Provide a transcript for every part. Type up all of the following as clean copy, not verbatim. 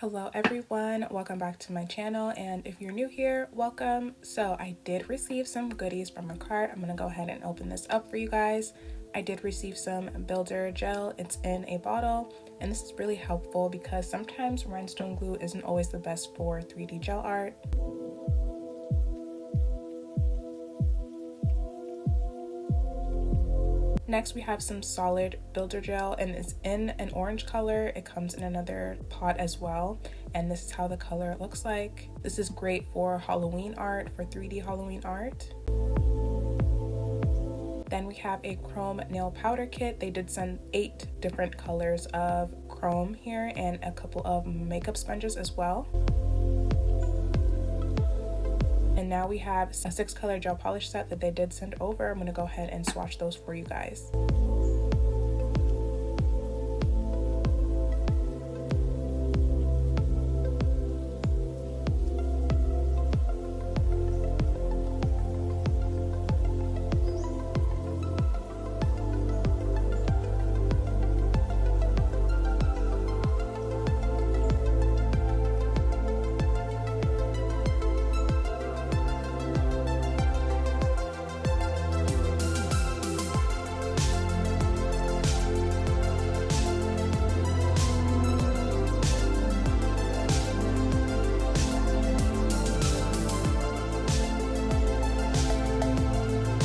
Hello everyone, welcome back to my channel, and if you're new here, welcome. So I did receive some goodies from Makartt. I'm gonna go ahead and open this up for you guys. I did receive some builder gel. It's in a bottle, and this is really helpful because sometimes rhinestone glue isn't always the best for 3D gel art. Next, we have some solid builder gel, and it's in an orange color. It comes in another pot as well, and this is how the color looks like. This is great for Halloween art, for 3D Halloween art. Then we have a chrome nail powder kit. They did send 8 different colors of chrome here and a couple of makeup sponges as well. And now we have a 6-color gel polish set that they did send over. I'm gonna go ahead and swatch those for you guys.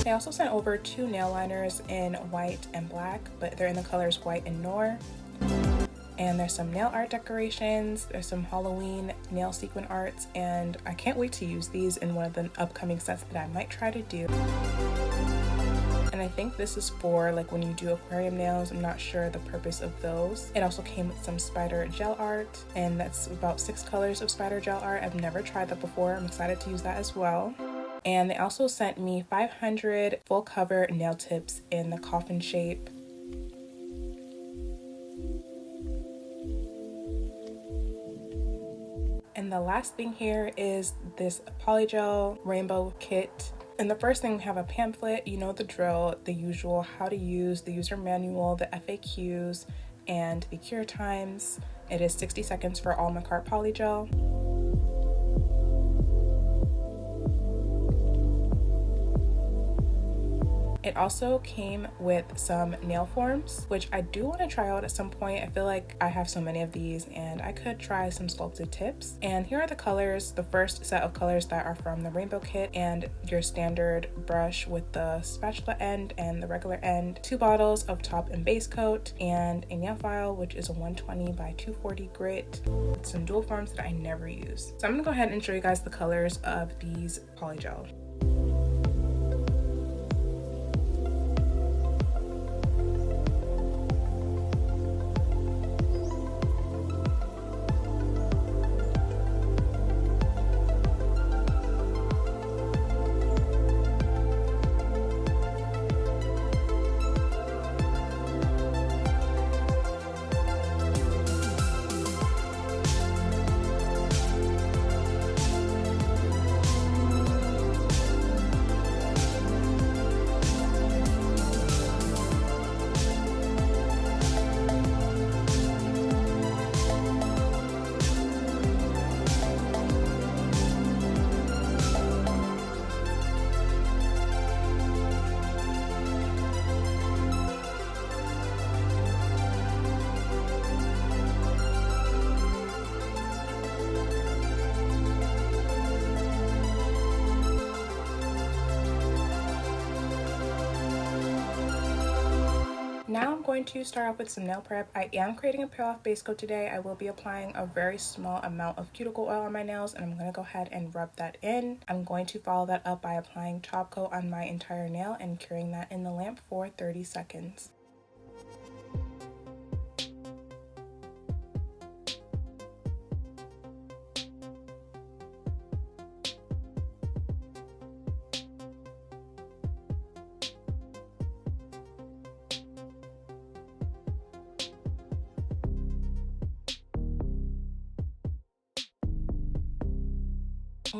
They also sent over 2 nail liners in white and black, but they're in the colors white and noir. And there's some nail art decorations, there's some Halloween nail sequin arts, and I can't wait to use these in one of the upcoming sets that I might try to do. And I think this is for like when you do aquarium nails. I'm not sure the purpose of those. It also came with some spider gel art, and that's about 6 colors of spider gel art. I've never tried that before. I'm excited to use that as well. And they also sent me 500 full cover nail tips in the coffin shape. And the last thing here is this Polygel rainbow kit. And the first thing, we have a pamphlet, you know the drill, the usual, how to use, the user manual, the FAQs, and the cure times. It is 60 seconds for all Makartt Polygel. It also came with some nail forms, which I do want to try out at some point. I feel like I have so many of these and I could try some sculpted tips. And here are the colors, the first set of colors that are from the rainbow kit, and your standard brush with the spatula end and the regular end, 2 bottles of top and base coat, and a nail file, which is a 120 by 240 grit, with some dual forms that I never use. So I'm gonna go ahead and show you guys the colors of these polygel. Now I'm going to start off with some nail prep. I am creating a peel off base coat today. I will be applying a very small amount of cuticle oil on my nails, and I'm going to go ahead and rub that in. I'm going to follow that up by applying top coat on my entire nail and curing that in the lamp for 30 seconds.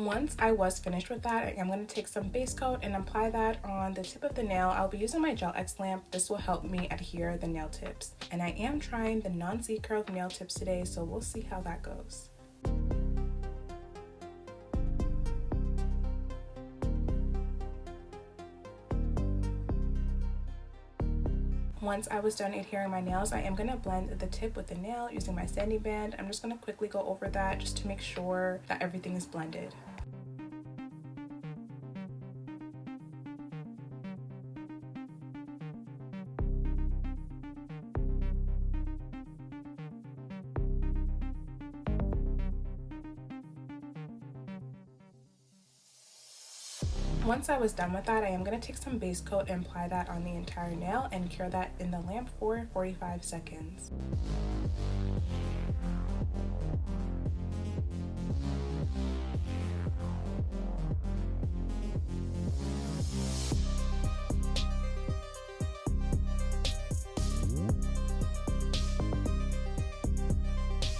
Once I was finished with that, I'm going to take some base coat and apply that on the tip of the nail. I'll be using my Gel X lamp. This will help me adhere the nail tips. And I am trying the non-Z-curve nail tips today, so we'll see how that goes. Once I was done adhering my nails, I am going to blend the tip with the nail using my sanding band. I'm just going to quickly go over that just to make sure that everything is blended. Once I was done with that, I am going to take some base coat and apply that on the entire nail and cure that in the lamp for 45 seconds.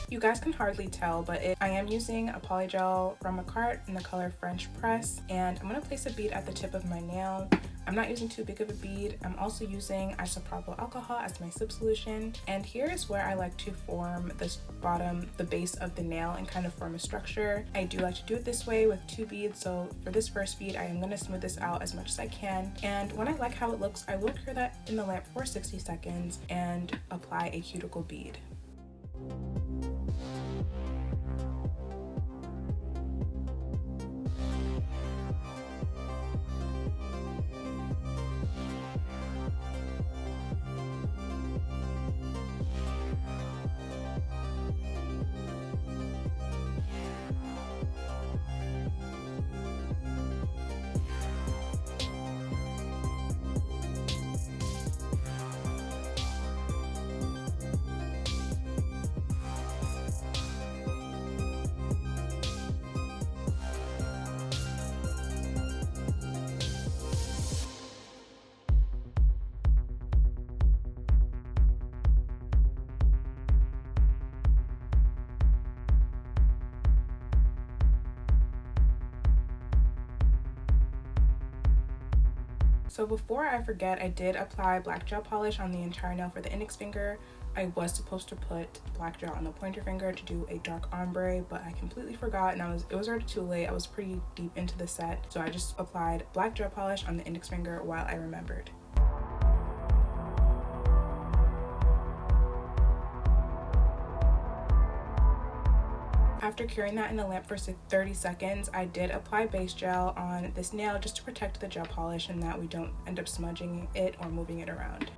You guys can hardly tell, but I am using a polygel from Makartt in the color French Press, and I'm going to place a bead at the tip of my nail. I'm not using too big of a bead. I'm also using isopropyl alcohol as my slip solution, and here is where I like to form this the base of the nail and kind of form a structure. I do like to do it this way with 2 beads, so for this first bead I am going to smooth this out as much as I can, and when I like how it looks, I will cure that in the lamp for 60 seconds and apply a cuticle bead. So before I forget, I did apply black gel polish on the entire nail for the index finger. I was supposed to put black gel on the pointer finger to do a dark ombre, but I completely forgot, and it was already too late. I was pretty deep into the set, so I just applied black gel polish on the index finger while I remembered. After curing that in the lamp for 30 seconds, I did apply base gel on this nail just to protect the gel polish and that we don't end up smudging it or moving it around.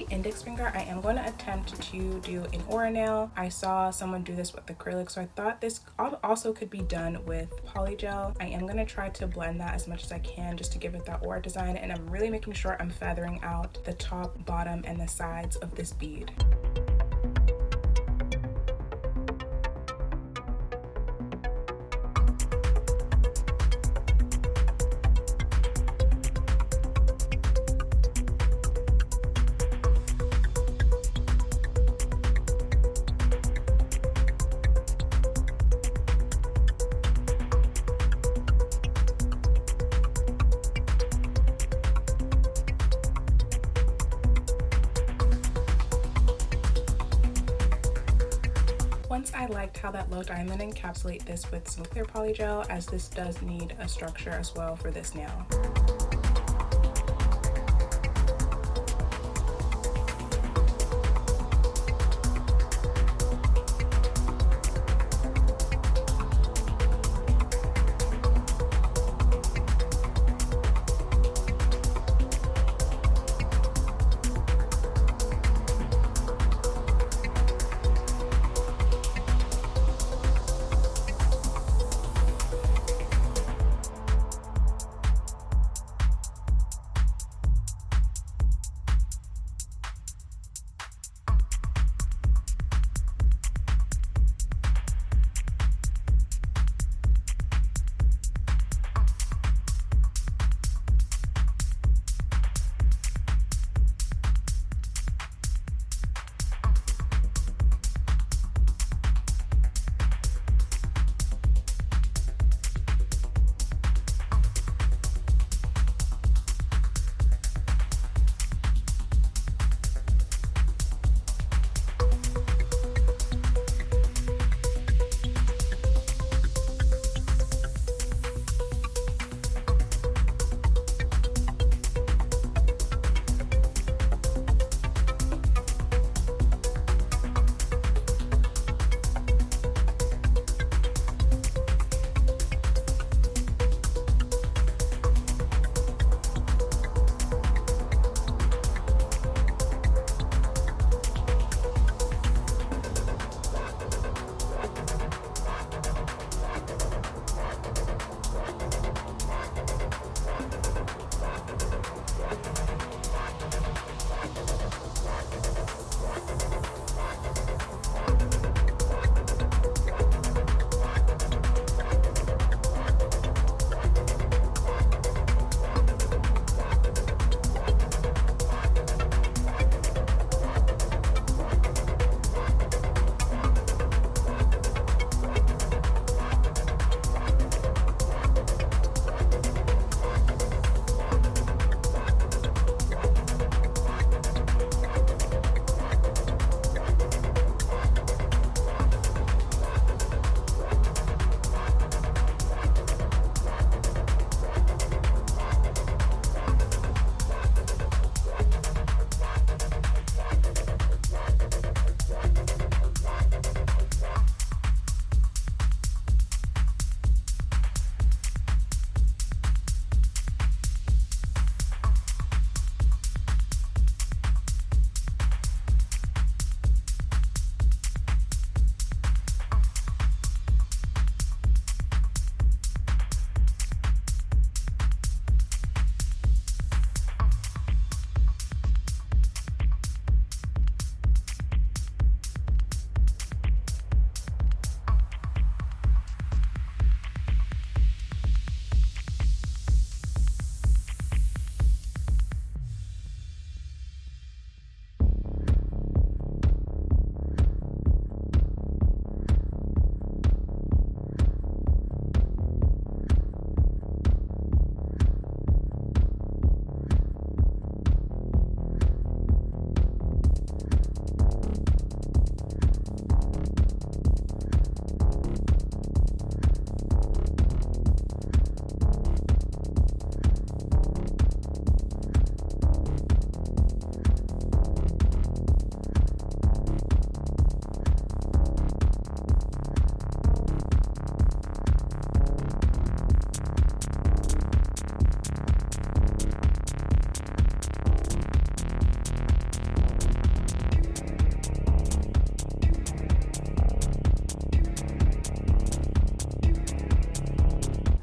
Index finger, I am going to attempt to do an aura nail. I saw someone do this with acrylic, so I thought this also could be done with polygel. I am going to try to blend that as much as I can just to give it that aura design, and I'm really making sure I'm feathering out the top, bottom, and the sides of this bead. Once I liked how that looked, I'm going to encapsulate this with some clear polygel, as this does need a structure as well for this nail.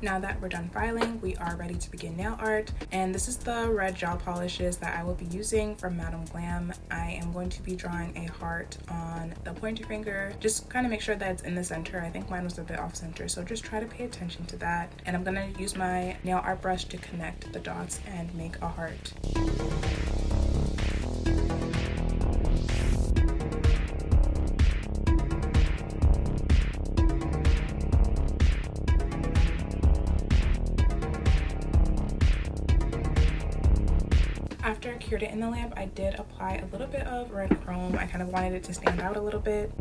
Now that we're done filing, we are ready to begin nail art, and this is the red gel polishes that I will be using from Madam Glam. I am going to be drawing a heart on the pointer finger. Just kind of make sure that it's in the center. I think mine was a bit off center, so just try to pay attention to that. And I'm gonna use my nail art brush to connect the dots and make a heart. After I cured it in the lamp, I did apply a little bit of red chrome. I kind of wanted it to stand out a little bit.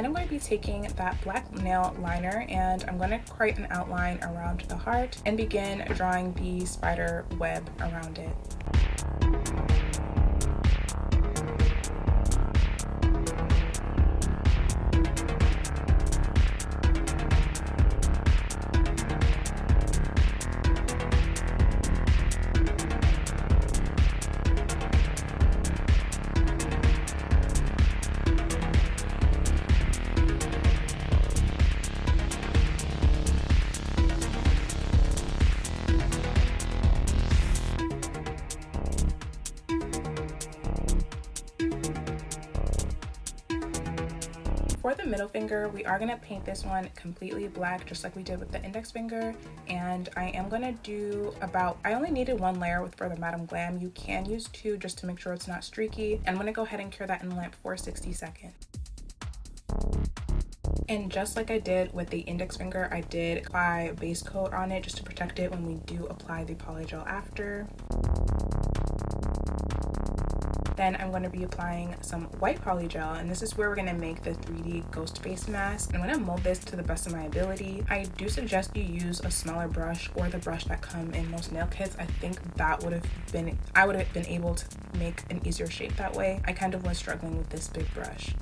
Then I'm going to be taking that black nail liner and I'm going to create an outline around the heart and begin drawing the spider web around it. For the middle finger, we are going to paint this one completely black, just like we did with the index finger. And I am going to do I only needed 1 layer for the Madam Glam. You can use 2 just to make sure it's not streaky. And I'm going to go ahead and cure that in the lamp for 60 seconds. And just like I did with the index finger, I did apply a base coat on it just to protect it when we do apply the polygel after. Then I'm going to be applying some white polygel, and this is where we're going to make the 3D ghost face mask. I'm going to mold this to the best of my ability. I do suggest you use a smaller brush or the brush that come in most nail kits. I think that I would have been able to make an easier shape that way. I kind of was struggling with this big brush.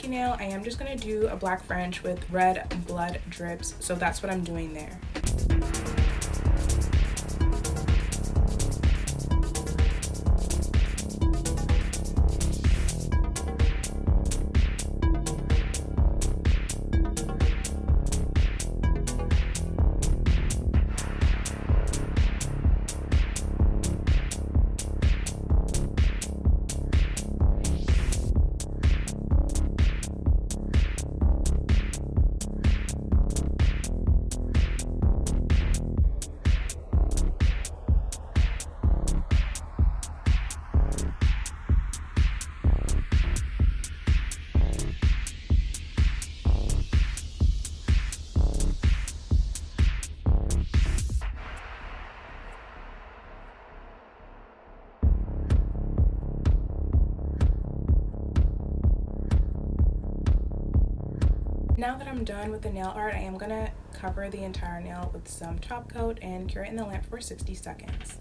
Nail, I am just going to do a black French with red blood drips, so that's what I'm doing there. Now that I'm done with the nail art, I am going to cover the entire nail with some top coat and cure it in the lamp for 60 seconds.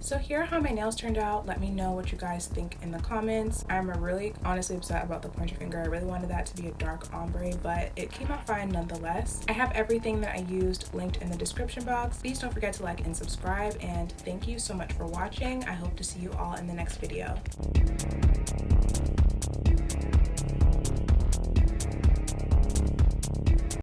So here are how my nails turned out. Let me know what you guys think in the comments. I'm really honestly upset about the pointer finger. I really wanted that to be a dark ombre, but it came out fine nonetheless. I have everything that I used linked in the description box. Please don't forget to like and subscribe, and thank you so much for watching. I hope to see you all in the next video.